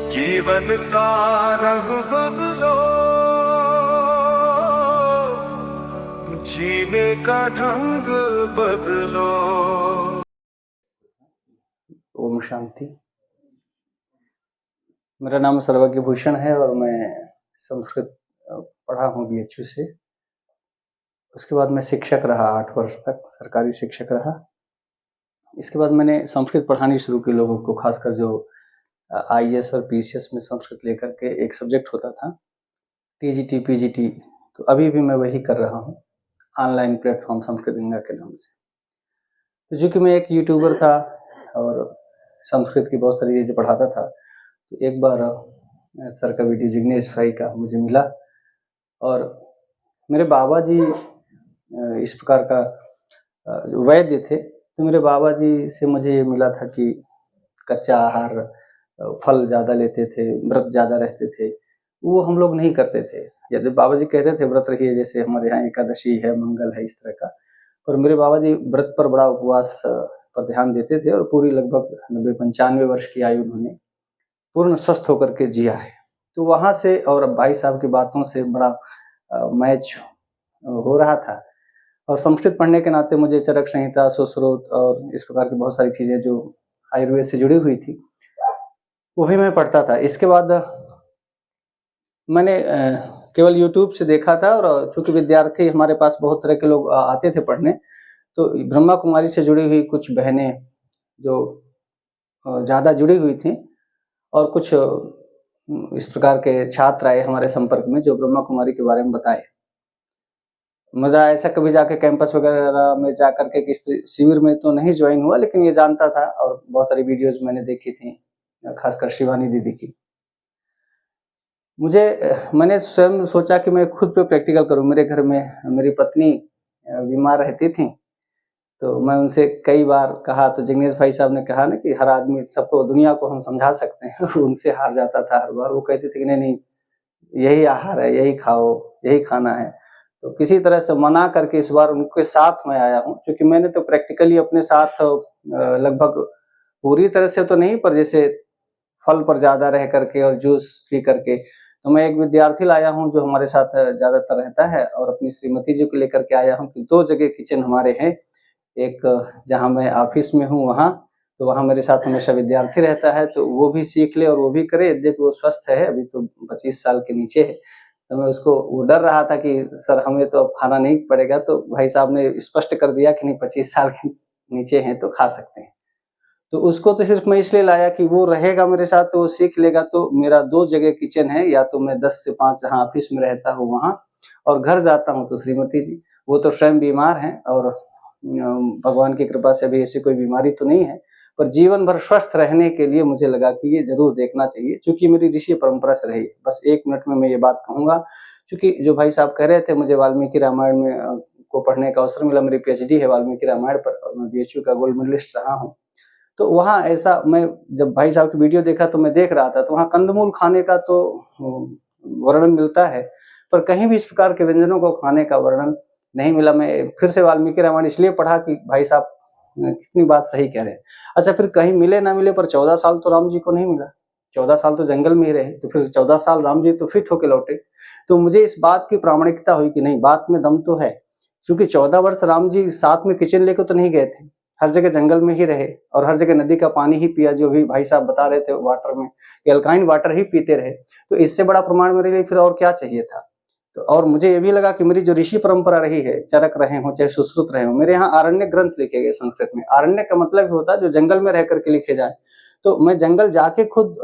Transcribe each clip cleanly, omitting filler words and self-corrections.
जीवन का रंग बदलो, जीने का ढंग बदलो। ओम शांति। मेरा नाम सर्वज्ञ भूषण है और मैं संस्कृत पढ़ा हूँ BHU से। उसके बाद मैं शिक्षक रहा 8 वर्ष तक, सरकारी शिक्षक रहा। इसके बाद मैंने संस्कृत पढ़ानी शुरू की लोगों को, खासकर जो IAS और PCS में संस्कृत लेकर के एक सब्जेक्ट होता था TGT PGT, तो अभी भी मैं वही कर रहा हूँ ऑनलाइन प्लेटफॉर्म संस्कृत गंगा के नाम से। तो जो कि मैं एक यूट्यूबर था और संस्कृत की बहुत सारी चीज़ें पढ़ाता था, तो एक बार सर का वीडियो जिग्नेश भाई का मुझे मिला और मेरे बाबा जी इस प्रकार का वैद्य थे, तो मेरे बाबा जी से मुझे ये मिला था कि कच्चा आहार, फल ज़्यादा लेते थे, व्रत ज़्यादा रहते थे, वो हम लोग नहीं करते थे। यदि बाबा जी कहते थे व्रत रखिए, जैसे हमारे यहाँ एकादशी है, मंगल है, इस तरह का, पर मेरे बाबा जी व्रत पर बड़ा उपवास पर ध्यान देते थे और पूरी लगभग 90-95 वर्ष की आयु उन्होंने पूर्ण स्वस्थ होकर के जिया है। तो वहाँ से और भाई साहब की बातों से बड़ा मैच हो रहा था और संस्कृत पढ़ने के नाते मुझे चरक संहिता, सुश्रुत और इस प्रकार की बहुत सारी चीज़ें जो आयुर्वेद से जुड़ी हुई थी वो भी मैं पढ़ता था। इसके बाद मैंने केवल यूट्यूब से देखा था और चूंकि विद्यार्थी हमारे पास बहुत तरह के लोग आते थे पढ़ने, तो ब्रह्मा कुमारी से जुड़ी हुई कुछ बहनें जो ज़्यादा जुड़ी हुई थी और कुछ इस प्रकार के छात्र आए हमारे संपर्क में जो ब्रह्मा कुमारी के बारे में बताए। मुझे ऐसा कभी जाके कैंपस वगैरह में जा करके किसी शिविर में तो नहीं ज्वाइन हुआ, लेकिन ये जानता था और बहुत सारी वीडियोस मैंने देखी थी, खासकर शिवानी दीदी की। मैंने स्वयं सोचा कि मैं खुद पे प्रैक्टिकल करूं। मेरे घर में मेरी पत्नी बीमार रहती थी, तो मैं उनसे कई बार कहा, तो जिग्नेश भाई साहब ने कहा ना कि हर आदमी, सबको, दुनिया को हम समझा सकते हैं उनसे हार जाता था हर बार। वो कहते थे कि नहीं, यही आहार है, यही खाओ, यही खाना है। तो किसी तरह से मना करके इस बार उनके साथ मैं आया हूँ, क्योंकि मैंने तो प्रैक्टिकली अपने साथ लगभग पूरी तरह से तो नहीं, पर जैसे फल पर ज़्यादा रह करके और जूस पी करके, तो मैं एक विद्यार्थी लाया हूँ जो हमारे साथ ज़्यादातर रहता है और अपनी श्रीमती जी को लेकर के आया हूँ कि 2 जगह किचन हमारे हैं। एक जहाँ मैं ऑफिस में हूँ वहाँ, तो वहाँ मेरे साथ हमेशा विद्यार्थी रहता है, तो वो भी सीख ले और वो भी करे। यद्यपि वो स्वस्थ है, अभी तो 25 साल के नीचे है, तो मैं उसको, वो डर रहा था कि सर हमें तो अब खाना नहीं पड़ेगा, तो भाई साहब ने स्पष्ट कर दिया कि नहीं, 25 साल के नीचे हैं तो खा सकते हैं। तो उसको तो सिर्फ मैं इसलिए लाया कि वो रहेगा मेरे साथ तो वो सीख लेगा। तो मेरा 2 जगह किचन है, या तो मैं 10 से 5 जहाँ ऑफिस में रहता हूँ वहाँ, और घर जाता हूँ तो श्रीमती जी, वो तो स्वयं बीमार हैं और भगवान की कृपा से अभी ऐसी कोई बीमारी तो नहीं है, पर जीवन भर स्वस्थ रहने के लिए मुझे लगा कि ये जरूर देखना चाहिए, क्योंकि मेरी ऋषि परंपरा से रही। बस 1 मिनट में मैं ये बात कहूँगा, क्योंकि जो भाई साहब कह रहे थे मुझे वाल्मीकि रामायण में को पढ़ने का अवसर मिला। मेरी PhD है वाल्मीकि रामायण पर और मैं BHU का गोल्ड मेडलिस्ट रहा हूँ। तो वहाँ ऐसा, मैं जब भाई साहब की वीडियो देखा तो मैं देख रहा था, तो वहाँ कंदमूल खाने का तो वर्णन मिलता है, पर कहीं भी इस प्रकार के व्यंजनों को खाने का वर्णन नहीं मिला। मैं फिर से वाल्मीकि रामायण इसलिए पढ़ा कि भाई साहब कितनी बात सही कह रहे हैं। अच्छा, फिर कहीं मिले ना मिले, पर 14 साल तो राम जी को नहीं मिला, 14 साल तो जंगल में ही रहे, तो फिर 14 साल राम जी तो फिट होके लौटे। तो मुझे इस बात की प्रामाणिकता हुई कि नहीं, बात में दम तो है, क्योंकि 14 वर्ष राम जी साथ में किचन लेकर तो नहीं गए थे, हर जगह जंगल में ही रहे और हर जगह नदी का पानी ही पिया, जो भी भाई साहब बता रहे थे वाटर में, एल्काइन वाटर ही पीते रहे। तो इससे बड़ा प्रमाण मेरे लिए फिर और क्या चाहिए था। तो और मुझे ये भी लगा कि मेरी जो ऋषि परंपरा रही है, चरक रहे हों चाहे सुश्रुत रहे हों, मेरे यहाँ आरण्य ग्रंथ लिखे गए संस्कृत में। आरण्य का मतलब होता है जो जंगल में रह करके लिखे जाए। तो मैं जंगल जाके खुद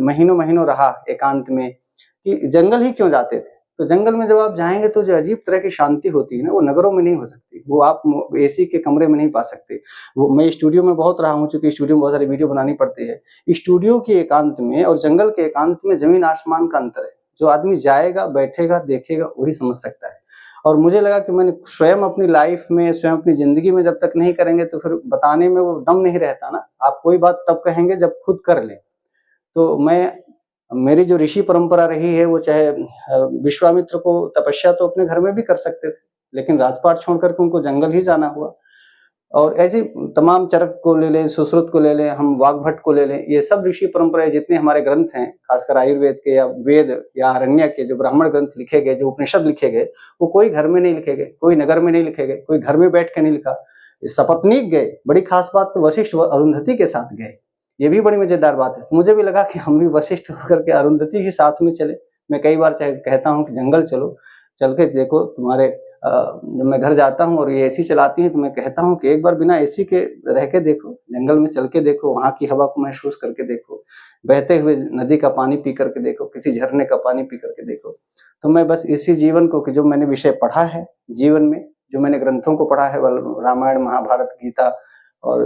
महीनों महीनों रहा एकांत में, कि जंगल ही क्यों जाते थे। तो जंगल में जब आप जाएंगे तो जो अजीब तरह की शांति होती है ना, वो नगरों में नहीं हो सकती, वो आप AC के कमरे में नहीं पा सकते। वो मैं स्टूडियो में बहुत रहा हूँ, क्योंकि स्टूडियो में बहुत सारी वीडियो बनानी पड़ती है। स्टूडियो के एकांत में और जंगल के एकांत में जमीन आसमान का अंतर है। जो आदमी जाएगा, बैठेगा, देखेगा, वही समझ सकता है। और मुझे लगा कि मैंने स्वयं अपनी लाइफ में, स्वयं अपनी जिंदगी में जब तक नहीं करेंगे तो फिर बताने में वो दम नहीं रहता ना। आप कोई बात तब कहेंगे जब खुद कर ले। तो मेरी जो ऋषि परंपरा रही है, वो चाहे विश्वामित्र को तपस्या तो अपने घर में भी कर सकते थे, लेकिन राजपाट छोड़ करके उनको जंगल ही जाना हुआ। और ऐसी तमाम चरक को ले लें, सुश्रुत को ले लें, हम वाग्भट को ले लें, ये सब ऋषि परंपराएं जितने हमारे ग्रंथ हैं, खासकर आयुर्वेद के या वेद या आरण्य के जो ब्राह्मण ग्रंथ लिखे गए, जो उपनिषद लिखे गए, वो कोई घर में नहीं लिखे गए, कोई नगर में नहीं लिखे गए, कोई घर में बैठ के नहीं लिखा। सपत्नीक गए, बड़ी खास बात तो वशिष्ठ व अरुंधति के साथ गए, ये भी बड़ी मजेदार बात है। मुझे भी लगा कि हम भी वशिष्ठ होकर के अरुंधति के साथ में चले। मैं कई बार कहता हूँ कि जंगल चलो, चल के देखो तुम्हारे जब मैं घर जाता हूँ और ये एसी चलाती है तो मैं कहता हूँ कि एक बार बिना एसी के रह के देखो, जंगल में चल के देखो, वहाँ की हवा को महसूस करके देखो, बहते हुए नदी का पानी पी करके देखो, किसी झरने का पानी पी करके देखो। तो मैं बस इसी जीवन को, कि जो मैंने विषय पढ़ा है जीवन में, जो मैंने ग्रंथों को पढ़ा है, रामायण, महाभारत, गीता और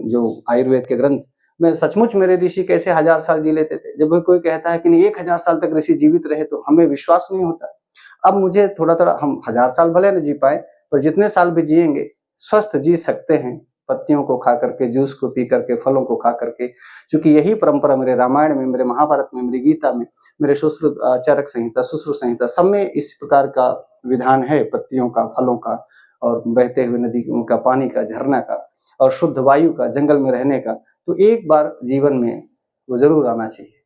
जो आयुर्वेद के ग्रंथ, मैं सचमुच मेरे ऋषि कैसे 1000 साल जी लेते थे। जब कोई कहता है कि नहीं 1000 साल तक ऋषि जीवित रहे तो हमें विश्वास नहीं होता। अब मुझे थोड़ा-थोड़ा, हम 1000 साल भले न जी पाए, पर जितने साल भी जिएंगे स्वस्थ जी सकते हैं, पत्तियों को खा करके, जूस को पी करके, फलों को खा करके, क्योंकि यही परंपरा मेरे रामायण में, मेरे महाभारत में, मेरी गीता में, मेरे सुश्रुत चरक संहिता, सुश्रुत संहिता सब में इस प्रकार का विधान है, पत्तियों का, फलों का और बहते हुए नदी का पानी का, झरना का और शुद्ध वायु का, जंगल में रहने का। तो एक बार जीवन में वो जरूर आना चाहिए।